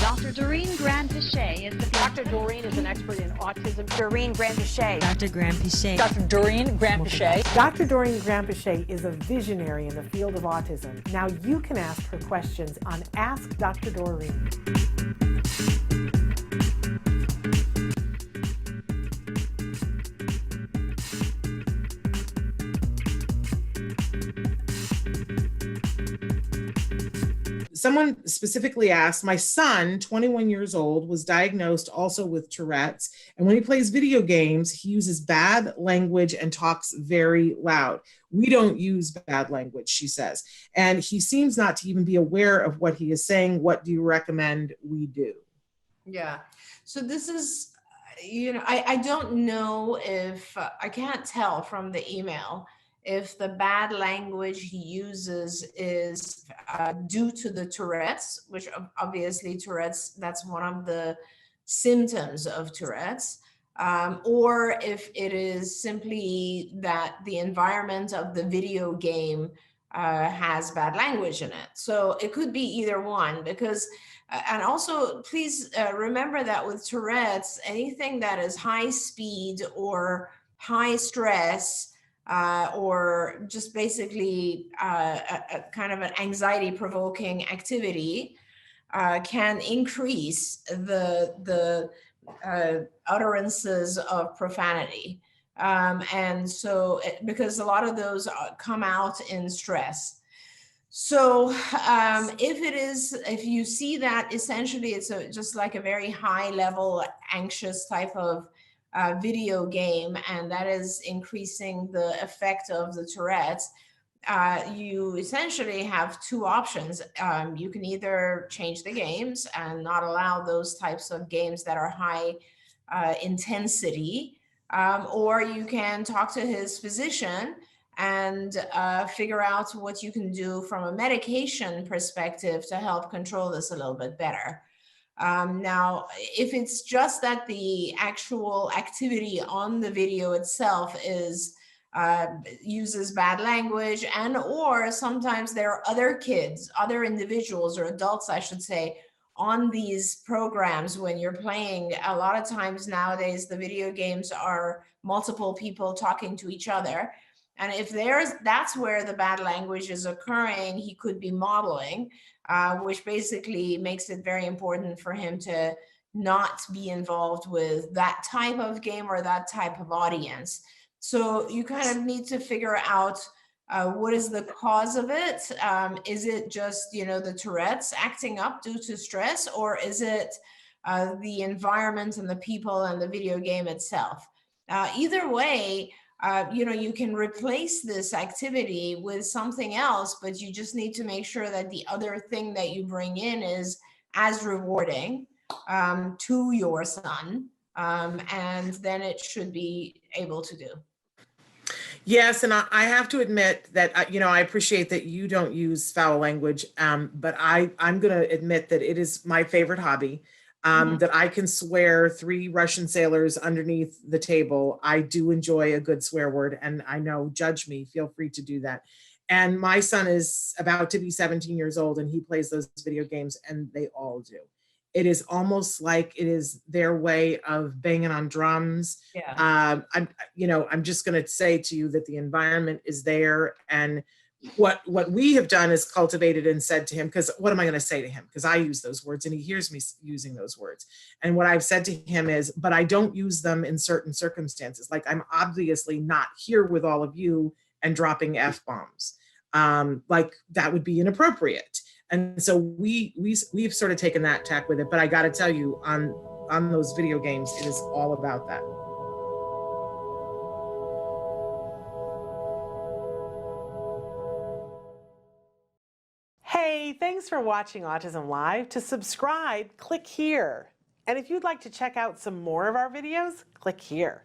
Dr. Doreen Grand-Pichet is the Dr. Doreen is an expert in autism. Doreen Grand-Pichet. Dr. Grand-Pichet. Dr. Doreen Grand-Pichet. Dr. Doreen Grand-Pichet is a visionary in the field of autism. Now you can ask her questions on Ask Dr. Doreen. Someone specifically asked, my son, 21 years old, was diagnosed also with Tourette's. And when he plays video games, he uses bad language and talks very loud. We don't use bad language, she says. And he seems not to even be aware of what he is saying. What do you recommend we do? Yeah. So this is, I don't know if, I can't tell from the email if the bad language he uses is due to the Tourette's, which obviously Tourette's, that's one of the symptoms of Tourette's, or if it is simply that the environment of the video game has bad language in it. So it could be either one, because, and also please remember that with Tourette's, anything that is high speed or high stress, or just basically a kind of an anxiety-provoking activity can increase the utterances of profanity. And so, because a lot of those come out in stress. So if you see that essentially it's just like a very high level anxious type of video game, and that is increasing the effect of the Tourette's, you essentially have two options. You can either change the games and not allow those types of games that are high intensity, or you can talk to his physician and figure out what you can do from a medication perspective to help control this a little bit better. Now, if it's just that the actual activity on the video itself is uses bad language, and or sometimes there are other kids, other individuals or adults, I should say, on these programs when you're playing. A lot of times nowadays, the video games are multiple people talking to each other. And if that's where the bad language is occurring, he could be modeling, which basically makes it very important for him to not be involved with that type of game or that type of audience. So you kind of need to figure out what is the cause of it. Is it just, the Tourette's acting up due to stress, or is it the environment and the people and the video game itself? Either way, you can replace this activity with something else, but you just need to make sure that the other thing that you bring in is as rewarding to your son, and then it should be able to do. Yes, and I have to admit that, I appreciate that you don't use foul language, but I'm going to admit that it is my favorite hobby. That I can swear 3 Russian sailors underneath the table. I do enjoy a good swear word, and I know, judge me, feel free to do that. And my son is about to be 17 years old, and he plays those video games, and they all do. It is almost like it is their way of banging on drums. Yeah. I'm just going to say to you that the environment is there, and what we have done is cultivated and said to him, because what am I going to say to him? Because I use those words and he hears me using those words. And what I've said to him is, but I don't use them in certain circumstances. Like, I'm obviously not here with all of you and dropping F-bombs. Like, that would be inappropriate. And so we've sort of taken that tack with it. But I got to tell you, on those video games, it is all about that. Hey, thanks for watching Autism Live. To subscribe, click here. And if you'd like to check out some more of our videos, click here.